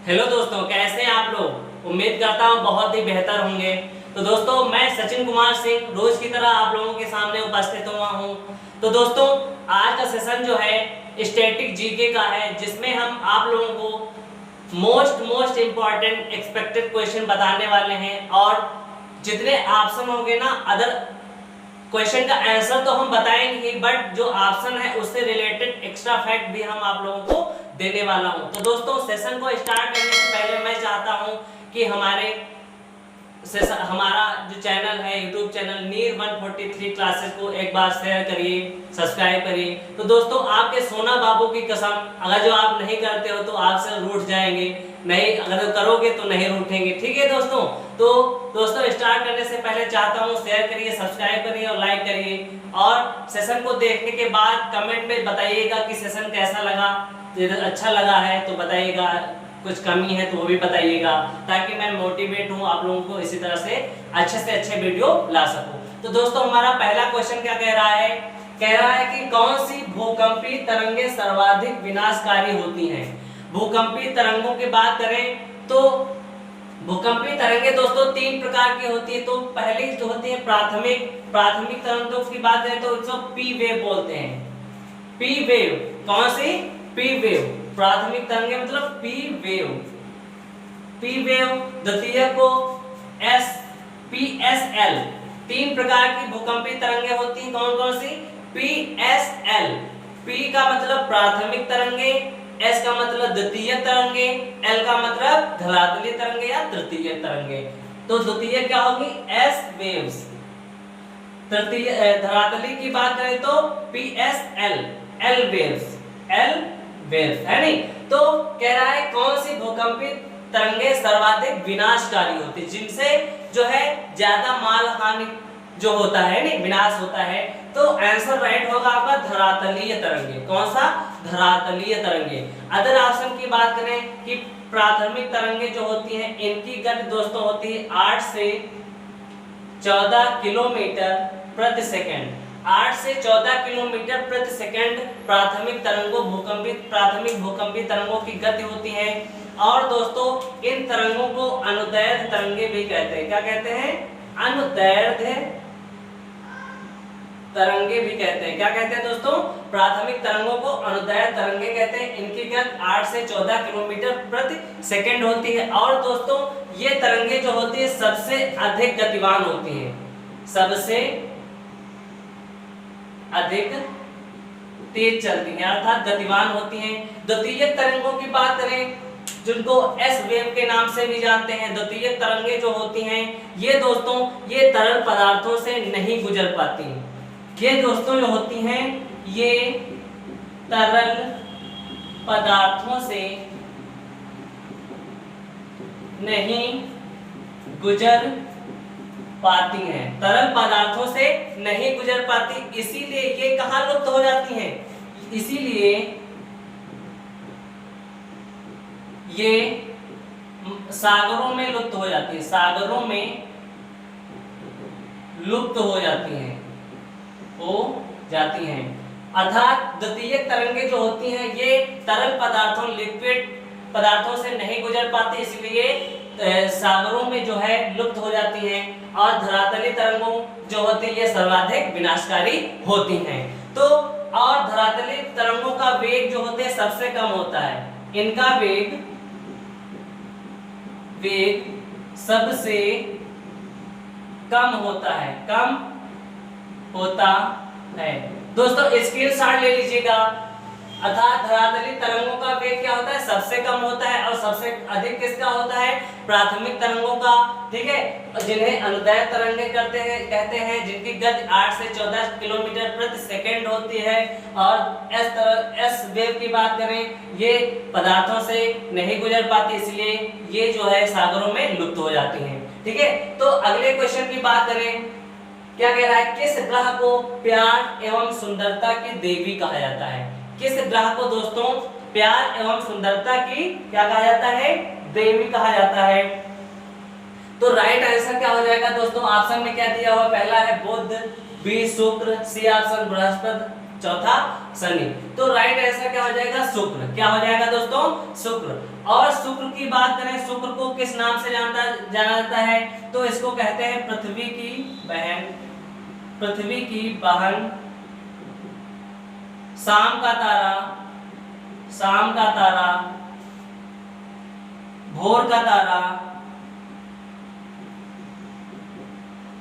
Hello दोस्तों, कैसे हैं आप लोग। उम्मीद करता हूँ बहुत ही बेहतर होंगे। तो दोस्तों, मैं सचिन कुमार सिंह रोज की तरह आप लोगों के सामने उपस्थित हुआ हूँ। तो दोस्तों, आज का सेशन जो है स्टैटिक जीके का है, जिसमें हम आप लोगों को मोस्ट इम्पॉर्टेंट एक्सपेक्टेड क्वेश्चन बताने वाले हैं। और जितने ऑप्शन होंगे ना, अदर क्वेश्चन का आंसर तो हम बताएंगे, बट जो ऑप्शन है उससे रिलेटेड एक्स्ट्रा फैक्ट भी हम आप लोगों को देने वाला हूं। तो दोस्तों, सेशन को स्टार्ट करने से पहले मैं चाहता हूं कि हमारा जो चैनल है, यूट्यूब चैनल नीर 143 क्लासेस को एक बार शेयर करिए, सब्सक्राइब करिए। तो दोस्तों, आपके सोना बाबू की कसम, अगर जो आप नहीं करते हो तो आपसे रूठ जाएंगे, नहीं अगर करोगे तो नहीं रूठेंगे। ठीक है दोस्तों। तो दोस्तों, स्टार्ट करने से पहले चाहता हूँ शेयर करिए, सब्सक्राइब करिए और लाइक करिए। और सेशन को देखने के बाद कमेंट में बताइएगा कि सेशन कैसा लगा। यदि अच्छा लगा है तो बताइएगा, कुछ कमी है तो वो भी बताइएगा, ताकि मैं मोटिवेट हूँ आप लोगों को इसी तरह से अच्छे वीडियो ला सकूं। तो दोस्तों, हमारा पहला क्वेश्चन क्या कह रहा है? कह रहा है कि कौन सी भूकंपीय तरंगे सर्वाधिक विनाशकारी होती हैं। भूकंपीय तरंगों की बात करें तो भूकंपीय तरंगे दोस्तों तीन प्रकार की होती है। तो पहली जो होती है प्राथमिक तरंगों की बात करें तो इसको पी वेव बोलते हैं। पी वेव, कौन सी? पी वेव, प्राथमिक तरंगे मतलब पी वेव। पी वेव द्वितीय को PSL। तीन प्रकार की भूकंपीय तरंगे होती हैं। कौन कौन सी? PSL। P का मतलब प्राथमिक तरंगे, S का मतलब द्वितीय तरंगे, L का मतलब धरातलीय तरंगे या तृतीय तरंगे। तो द्वितीय क्या होगी? S waves. तृतीय धरातलीय की बात करें तो PSL, L waves, L waves है नहीं। तो कह रहा है कौन सी भूकंपीय तरंगे सर्वाधिक विनाशकारी होती, जिनसे जो है ज्यादा माल हानि जो होता है नहीं, विनाश होता है। तो आंसर राइट होगा आपका धरातलीय तरंगे। कौन सा? धरातलीय तरंगे। अदर ऑप्शन की बात करें कि प्राथमिक तरंगे जो होती हैं, इनकी गति दोस्तों होती है 8 से 14 किलोमीटर प्रति सेकंड। 8 से 14 किलोमीटर प्रति सेकंड प्राथमिक भूकंपीय तरंगों की गति होती है। और दोस्तों, इन तरंगों को अनुदैर्ध्य तरंगे भी कहते हैं। क्या कहते हैं? अनुदैर्ध्य तरंगे भी कहते हैं। क्या कहते हैं दोस्तों? प्राथमिक तरंगों को अनुदैर्ध्य तरंगे कहते हैं। इनकी गति 8 से 14 किलोमीटर प्रति सेकंड होती है। और दोस्तों, ये तरंगे जो होती है सबसे अधिक गतिवान होती हैं, सबसे अधिक तेज चलती हैं, अर्थात गतिवान होती हैं। द्वितीय तरंगों की बात करें, जिनको एस वेव के नाम से भी जानते हैं, द्वितीय तरंगे जो होती हैं ये दोस्तों, ये तरल पदार्थों से नहीं गुजर पाती। ये दोस्तों जो होती हैं, ये तरल पदार्थों से नहीं गुजर पाती हैं, तरल पदार्थों से नहीं गुजर पाती, इसीलिए ये कहाँ लुप्त हो जाती हैं? इसीलिए ये सागरों में लुप्त हो जाती है, सागरों में लुप्त हो जाती हैं, अर्थात द्वितीय तरंगे जो होती हैं ये तरल पदार्थों, लिक्विड पदार्थों से नहीं गुजर पाती, इसलिए सागरों में जो है लुप्त हो जाती हैं। और धरातलीय तरंगों जो होती है ये सर्वाधिक विनाशकारी होती हैं। तो और धरातलीय तरंगों का वेग जो होते हैं सबसे कम होता है, इनका वेग सबसे कम होता है, दोस्तों स्क्रीनशॉट ले लीजिएगा। अर्थात धरातलीय तरंगों का वेग क्या होता है? सबसे कम होता है। और सबसे अधिक किसका होता है? प्राथमिक तरंगों का। ठीक है, जिन्हें अनुदैर्ध्य तरंगे कहते हैं, जिनकी गति 8 से 14 किलोमीटर प्रति सेकंड होती है। और एस वेव की बात करें, ये पदार्थों से नहीं गुजर पाती, इसलिए ये जो है सागरों में लुप्त हो जाती हैं। ठीक है, तो अगले क्वेश्चन की बात करें, क्या कह रहा है? किस ग्रह को प्यार एवं सुंदरता की देवी कहा जाता है? किस ग्रह को दोस्तों प्यार एवं सुंदरता की क्या कहा जाता है? देवी कहा जाता है। तो राइट आंसर क्या हो जाएगा दोस्तों? ऑप्शन में क्या दिया हुआ? पहला है बुध, बी शुक्र, सी ऑप्शन बृहस्पति, चौथा शनि। तो राइट आंसर क्या हो जाएगा? शुक्र। क्या हो जाएगा दोस्तों? शुक्र। और शुक्र की बात करें, शुक्र को किस नाम से जाना जाता है? तो इसको कहते हैं पृथ्वी की बहन, पृथ्वी की बहन, शाम का तारा, शाम का तारा, भोर का तारा,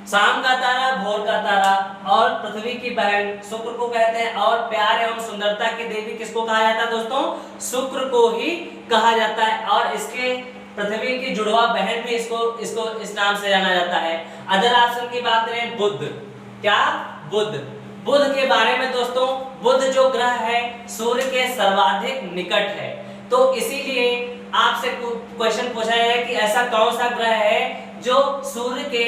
शाम का तारा, भोर का तारा और पृथ्वी की बहन शुक्र को कहते हैं। और प्यार एवं सुंदरता की देवी किसको कहा जाता है दोस्तों? शुक्र को ही कहा जाता है। और इसके पृथ्वी की जुड़वा बहन भी इसको इस नाम से जाना जाता है। अदर ऑप्शन की बात करें, बुध। क्या? बुध। बुध के बारे में दोस्तों, बुध जो ग्रह है सूर्य के सर्वाधिक निकट है। तो इसीलिए आपसे क्वेश्चन पूछा जाए कि ऐसा कौन सा ग्रह है जो सूर्य के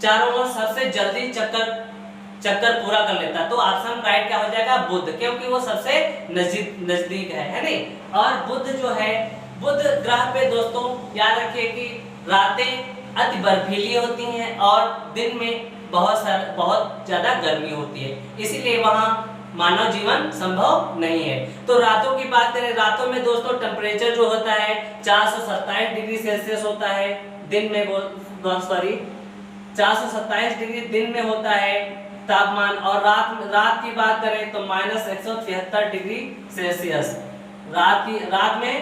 चारों ओर सबसे जल्दी चक्कर पूरा कर लेता है? तो ऑप्शन राइट क्या हो जाएगा? बुध, क्योंकि वो सबसे नजदीक है नहीं? और बुध जो है, बुध ग्रह पे दोस्तों याद रखिए कि रातें अति बर्फीली होती हैं और दिन में बहुत ज्यादा गर्मी होती है, इसीलिए वहां मानव जीवन संभव नहीं है। तो रातों की बात करें, रातों में दोस्तों टेम्परेचर जो होता है 427 डिग्री सेल्सियस होता है दिन में, 427 डिग्री दिन में होता है तापमान। और रात की बात करें तो -173 डिग्री सेल्सियस रात में,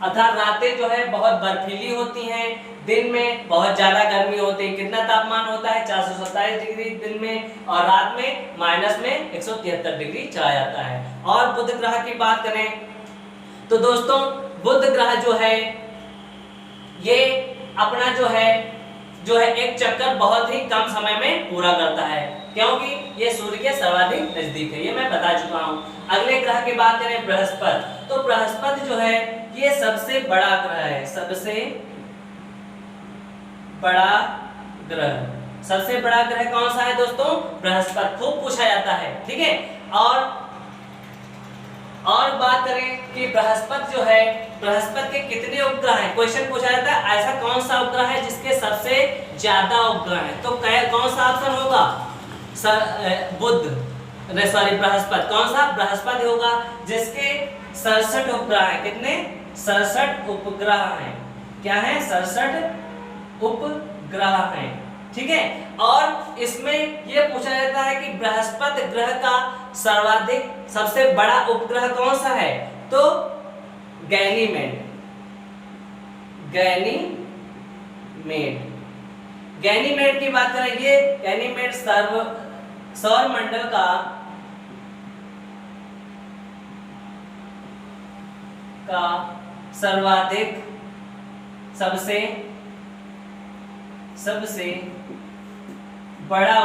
अर्थात रातें जो है बहुत बर्फीली होती हैं, दिन में बहुत ज्यादा गर्मी होती है। कितना तापमान होता है? 427 डिग्री दिन में और रात में -173 डिग्री चला जाता है। और बुध ग्रह की बात करें तो दोस्तों बुध ग्रह जो है ये अपना जो है एक चक्कर बहुत ही कम समय में पूरा करता है, क्योंकि ये सूर्य के सर्वाधिक नजदीक है, ये मैं बता चुका हूं। अगले ग्रह की बात करें, बृहस्पति। तो बृहस्पति जो है ये सबसे बड़ा ग्रह है, सबसे बड़ा ग्रह। सबसे बड़ा ग्रह कौन सा है दोस्तों? बृहस्पति। खूब पूछा जाता है, ठीक है। और बात करें कि बृहस्पति जो है, बृहस्पति के कितने उपग्रह हैं? क्वेश्चन पूछा जाता है ऐसा कौन सा उपग्रह है जिसके सबसे ज्यादा उपग्रह हैं? तो कौन सा ऑप्शन होगा? बृहस्पति। कौन सा? बृहस्पति होगा, जिसके 67 उपग्रह हैं। कितने? 67 उपग्रह हैं। क्या है? 67 उपग्रह हैं, ठीक है। और इसमें यह पूछा जाता है कि बृहस्पति ग्रह का सर्वाधिक सबसे बड़ा उपग्रह कौन सा है? तो गैनीमेड। गैनीमेड की बात करें, ये गैनीमेड सौर मंडल का सर्वाधिक सबसे बड़ा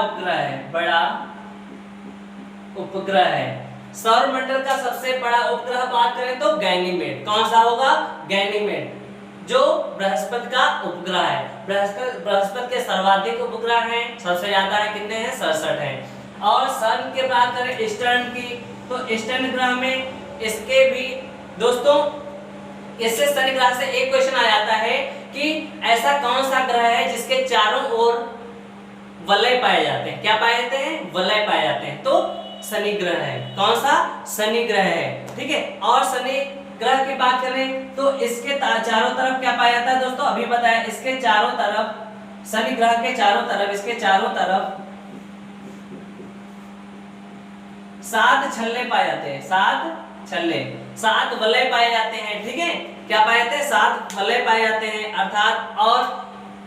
उपग्रह है। सौर मंडल का सबसे बड़ा उपग्रह बात करें तो गैनीमेड। कौन सा होगा? गैनीमेड, जो बृहस्पति का उपग्रह है। बृहस्पति के सर्वाधिक उपग्रह हैं, सबसे ज्यादा है, कितने हैं? 67 हैं। और सन की बात करें ईस्टर्न की, तो ईस्टर्न ग्रह में इसके भी दोस्तों, इससे शनि ग्रह से एक क्वेश्चन आ जाता है कि ऐसा कौन सा ग्रह है जिसके चारों ओर वलय पाए जाते हैं? क्या पाए जाते हैं? वलय पाए जाते हैं। तो शनि ग्रह है। कौन सा? शनि ग्रह है, ठीक है। और शनि ग्रह की बात करें तो इसके चारों तरफ क्या पाया जाता है दोस्तों? अभी बताया, इसके चारों तरफ, शनि ग्रह के चारों तरफ, इसके चारों तरफ 7 छल्ले पाए जाते हैं। 7 वलय पाए जाते हैं, ठीक है। क्या पाए जाते हैं? 7 वलय पाए जाते हैं, अर्थात। और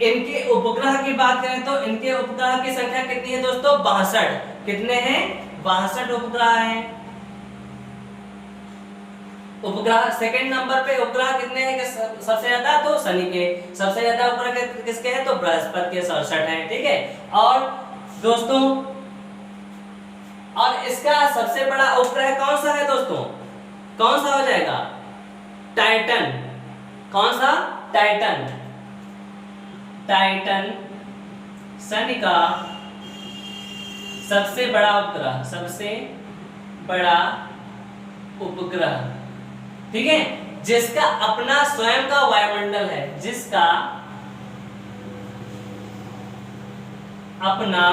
इनके उपग्रह की बात करें तो इनके उपग्रह की संख्या कितनी है दोस्तों? 62। कितने हैं? 62 उपग्रह हैं। उपग्रह सेकंड नंबर पे उपग्रह कितने हैं सबसे ज्यादा? तो शनि के। सबसे ज्यादा उपग्रह किसके हैं? तो बृहस्पति के 67 हैं, ठीक है। और दोस्तों, और इसका सबसे बड़ा उपग्रह कौन सा है दोस्तों? कौन सा हो जाएगा? टाइटन। कौन सा? टाइटन। शनि का सबसे बड़ा उपग्रह, ठीक है, जिसका अपना स्वयं का वायुमंडल है, जिसका अपना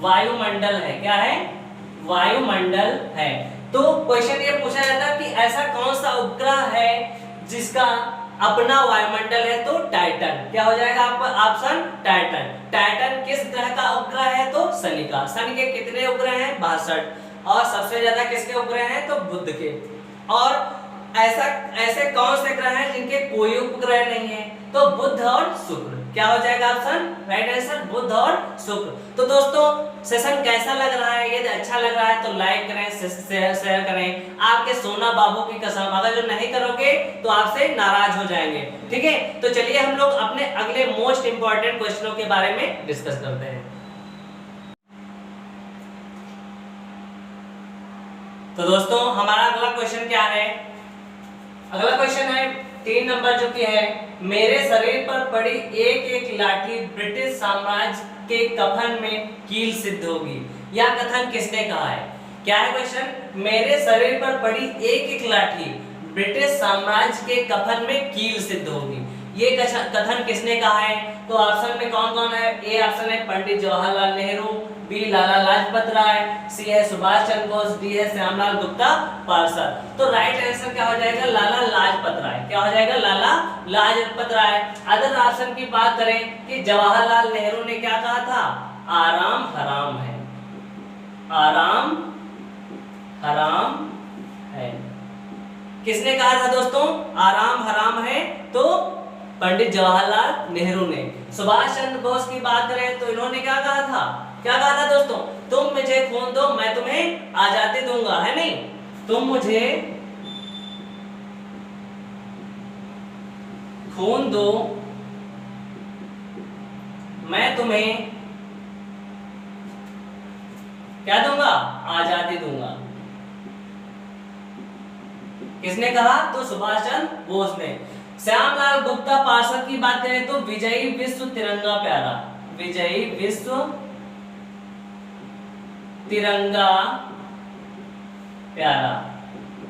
वायुमंडल है। क्या है? वायुमंडल है। तो क्वेश्चन ये पूछा जाता है कि ऐसा कौन सा उपग्रह है जिसका अपना वायुमंडल है? तो टाइटन। क्या हो जाएगा आपका ऑप्शन? टाइटन। टाइटन किस ग्रह का उपग्रह है? तो शनि का। शनि के कितने उपग्रह हैं? 62। और सबसे ज्यादा किसके उपग्रह हैं? तो बुध के। और ऐसे कौन से ग्रह हैं जिनके कोई उपग्रह नहीं है? तो बुध और शुक्र। क्या हो जाएगा ऑप्शन? राइट आंसर बुध और शुक्र। तो दोस्तों सेशन कैसा लग रहा है? यदि अच्छा लग रहा है तो लाइक करें, शेयर करें। आपके सोना बाबू की कसम, अगर जो नहीं करोगे तो आपसे नाराज हो जाएंगे। ठीक है, तो चलिए हम लोग अपने अगले मोस्ट इंपॉर्टेंट क्वेश्चनों के बारे में डिस्कस करते हैं। तो दोस्तों हमारा अगला क्वेश्चन क्या है? अगला क्वेश्चन है 3 नंबर जो कि है, मेरे शरीर पर पड़ी एक एक लाठी ब्रिटिश साम्राज्य के कफन में कील सिद्ध होगी। यह कथन किसने कहा है? क्या है क्वेश्चन? मेरे शरीर पर पड़ी एक एक लाठी ब्रिटिश साम्राज्य के कफन में कील सिद्ध होगी। ये कथन किसने कहा है? तो ऑप्शन में कौन कौन है? ए ऑप्शन है पंडित जवाहरलाल नेहरू, बी लाला लाजपत राय, सी है सुभाष चंद्र बोस, डी है श्यामलाल गुप्ता पार्षद। तो राइट आंसर क्या हो जाएगा? लाला लाजपत राय। क्या हो जाएगा? लाला लाजपत राय। अदर ऑप्शन की बात करें कि जवाहरलाल नेहरू ने क्या कहा था? आराम हराम है। आराम हराम है। किसने कहा था दोस्तों? आराम हराम है। तो पंडित जवाहरलाल नेहरू ने। सुभाष चंद्र बोस की बात करें तो इन्होंने क्या कहा था? क्या कहा था दोस्तों? तुम मुझे खून दो मैं तुम्हें आजादी दूंगा, है नहीं? तुम मुझे खून दो मैं तुम्हें क्या दूंगा? आजादी दूंगा। किसने कहा? तो सुभाष चंद्र बोस ने। श्यामलाल गुप्ता पार्षद की बात करें तो विजयी विश्व तिरंगा प्यारा। विजयी विश्व तिरंगा प्यारा।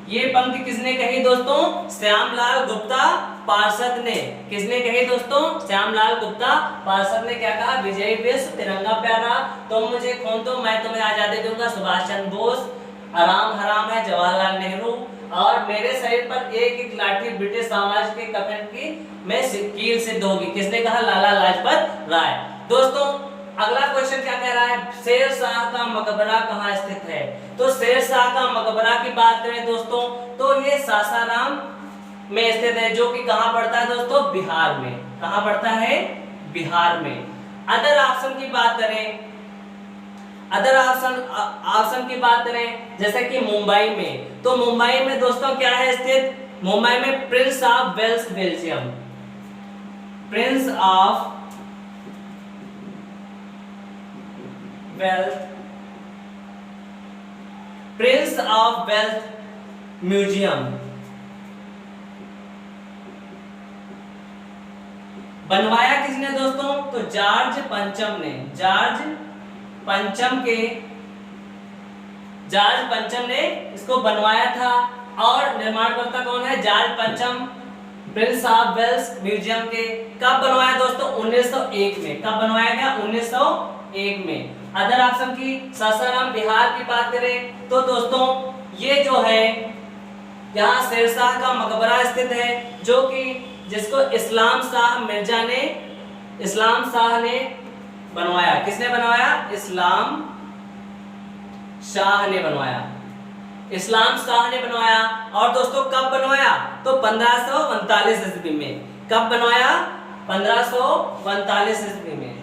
ये पंक्ति किसने कही दोस्तों? श्यामलाल गुप्ता पार्षद ने। किसने कही दोस्तों? श्यामलाल गुप्ता पार्षद ने क्या कहा? विजयी विश्व तिरंगा प्यारा, तुम मुझे खून दो मैं तुम्हें आजादी दूंगा सुभाष चंद्र बोस, आराम हराम है जवाहरलाल नेहरू, और मेरे शरीर पर एक एक लाठी ब्रिटिश साम्राज्य के कफन की में कील सिद्ध होगी। किसने कहा? लाला लाजपत राय। दोस्तों अगला क्वेश्चन क्या कह रहा है? शेर शाह का मकबरा कहाँ स्थित है? तो शेर शाह का मकबरा की बात करें दोस्तों तो ये सासाराम में स्थित है, जो कि कहाँ पड़ता है दोस्तों? बिहार में। कहाँ पड़ता है? बिहार में। अदर ऑप्शन की बात करें, अदर ऑप्शन की बात करें जैसे कि मुंबई में, तो मुंबई में दोस्तों क्या है स्थित? मुंबई में prince of Wales Belgium. Prince of Wales, prince of Wales museum बनवाया किसने दोस्तों? तो जॉर्ज पंचम ने। जॉर्ज पंचम ने इसको बनवाया था। और निर्माणकर्ता कौन है? जॉर्ज पंचम। प्रिंस ऑफ वेल्स म्यूजियम के कब बनवाया दोस्तों? 1901 में। कब बनवाया गया? 1901 में। अदर ऑप्शन की सासाराम बिहार की बात करें तो दोस्तों ये जो है यहाँ शेरशाह का मकबरा स्थित है, जो कि जिसको इस्लाम शाह ने बनवाया। किसने बनवाया? इस्लाम शाह ने बनवाया। इस्लाम शाह ने बनवाया। और दोस्तों कब बनवाया? तो 1539 ईस्वी में। कब बनवाया? 1539 ईस्वी में।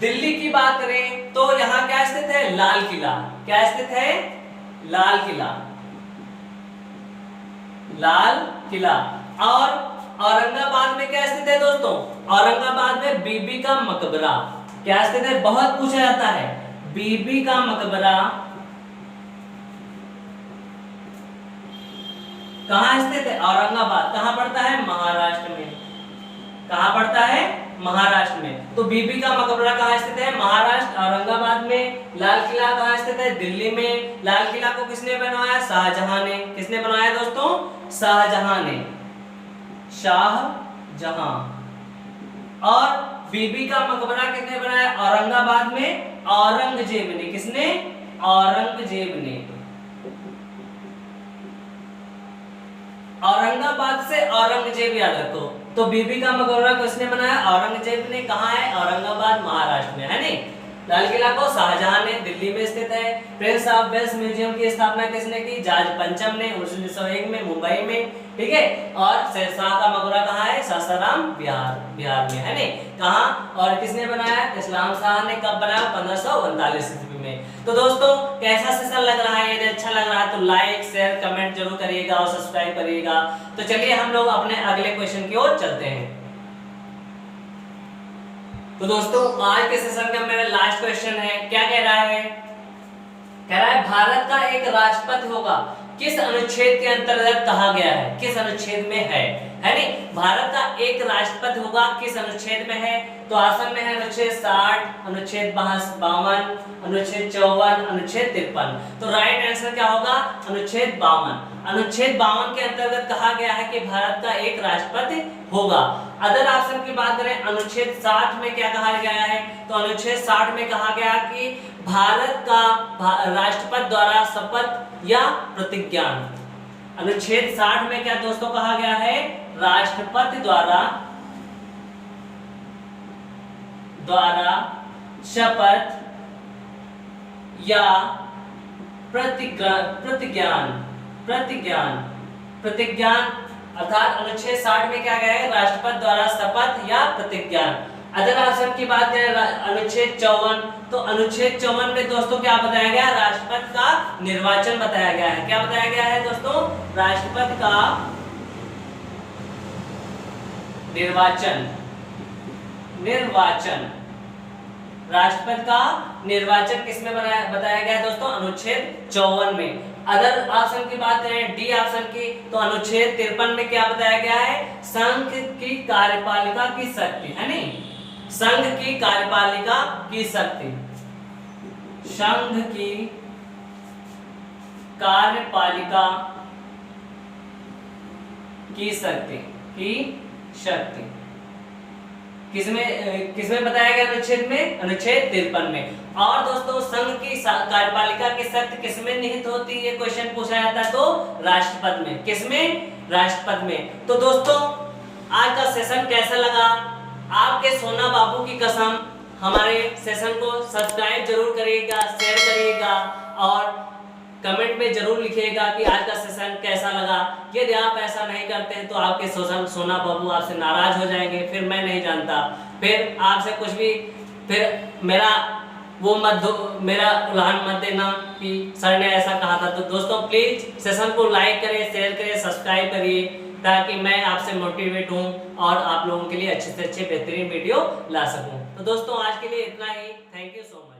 दिल्ली की बात करें तो यहाँ क्या स्थित है? लाल किला। क्या स्थित है? लाल किला। लाल किला। और औरंगाबाद में क्या स्थित है दोस्तों? औरंगाबाद में बीबी का मकबरा। क्या स्थित है? बहुत पूछा जाता है। बीबी का मकबरा कहाँ स्थित है? औरंगाबाद। कहाँ पड़ता है? महाराष्ट्र में। कहाँ पड़ता है? महाराष्ट्र में। तो बीबी का मकबरा कहाँ स्थित है? महाराष्ट्र, औरंगाबाद में। लाल किला कहाँ स्थित है? दिल्ली में। लाल किला को किसने बनवाया? शाहजहां ने। किसने बनवाया दोस्तों? शाहजहां ने। शाहजहां। और बीबी का मकबरा किसने बनाया? औरंगाबाद में औरंगजेब ने। किसने? औरंगजेब ने। औरंगाबाद से औरंगजेब याद रखो। तो बीबी का मकबरा किसने बनाया? औरंगजेब ने। कहाँ है? औरंगाबाद महाराष्ट्र में, है नहीं? लाल किला को शाहजहां ने दिल्ली में स्थित है। प्रिंस ऑफ वेल्स म्यूजियम की स्थापना किसने की? जॉर्ज पंचम ने 1901 में मुंबई में, ठीक है। और शेरशाह का मकबरा कहाँ है? सासाराम बिहार में, है नहीं? कहाँ और किसने बनाया? इस्लाम शाह ने। कब बनाया? 1539 ईस्वी में। तो दोस्तों कैसा सेशन लग रहा है? यदि अच्छा लग रहा है तो लाइक शेयर कमेंट जरूर करिएगा और सब्सक्राइब करिएगा। तो चलिए हम लोग अपने अगले क्वेश्चन की ओर चलते हैं। तो दोस्तों आज के सेशन का मेरा लास्ट क्वेश्चन है। क्या कह रहा है? कह रहा है भारत का एक राष्ट्रपति होगा, किस अनुच्छेद के अंतर्गत कहा गया है? किस अनुच्छेद में है नहीं? भारत का एक राष्ट्रपति होगा, किस अनुच्छेद में है? तो ऑप्शन में है अनुच्छेद 60, अनुच्छेद 52, अनुच्छेद 54, अनुच्छेद 53। तो राइट आंसर क्या होगा? अनुच्छेद 52। अनुच्छेद 52 के अंतर्गत कहा गया है कि भारत का एक राष्ट्रपति होगा। अदर ऑप्शन की बात करें, अनुच्छेद 60 में क्या कहा गया है? तो अनुच्छेद 60 में कहा गया कि भारत का राष्ट्रपति द्वारा शपथ या प्रतिज्ञान। अनुच्छेद 60 में क्या दोस्तों कहा गया है? राष्ट्रपति द्वारा शपथ या प्रतिज्ञान अर्थात अनुच्छेद 60 में क्या गया है? राष्ट्रपति द्वारा शपथ या प्रतिज्ञान। अदर ऑप्शन की बात करें अनुच्छेद 54, तो अनुच्छेद 54 में दोस्तों क्या बताया गया? राष्ट्रपति का निर्वाचन बताया गया है। क्या बताया गया है दोस्तों? राष्ट्रपति का निर्वाचन। राष्ट्रपति का निर्वाचन किसमें बताया गया है दोस्तों? अनुच्छेद 54 में। अदर ऑप्शन की बात करें डी ऑप्शन की, तो अनुच्छेद 53 में क्या बताया गया है? संघ की कार्यपालिका की शक्ति, है नहीं? संघ की कार्यपालिका की शक्ति। संघ की कार्यपालिका की शक्ति किसमें बताया गया? अनुच्छेद में, अनुच्छेद 53 में। और दोस्तों संघ की कार्यपालिका की शक्ति किसमें निहित होती है? क्वेश्चन पूछा जाता है तो राष्ट्रपति में। किसमें? राष्ट्रपति में। तो दोस्तों आज का सेशन कैसा लगा? आपके सोना बाबू की कसम हमारे सेशन को सब्सक्राइब जरूर करिएगा, शेयर करिएगा और कमेंट में जरूर लिखिएगा कि आज का सेशन कैसा लगा। यदि आप ऐसा नहीं करते हैं तो आपके सोना बाबू आपसे नाराज हो जाएंगे, फिर मैं नहीं जानता, फिर आपसे कुछ भी, फिर मेरा उल्हान मत देना कि सर ने ऐसा कहा था। तो दोस्तों प्लीज सेशन को लाइक करें, शेयर करें, सब्सक्राइब करिए ताकि मैं आपसे मोटिवेट हूँ और आप लोगों के लिए अच्छे से अच्छे बेहतरीन वीडियो ला सकूँ। तो दोस्तों आज के लिए इतना ही। Thank you so much.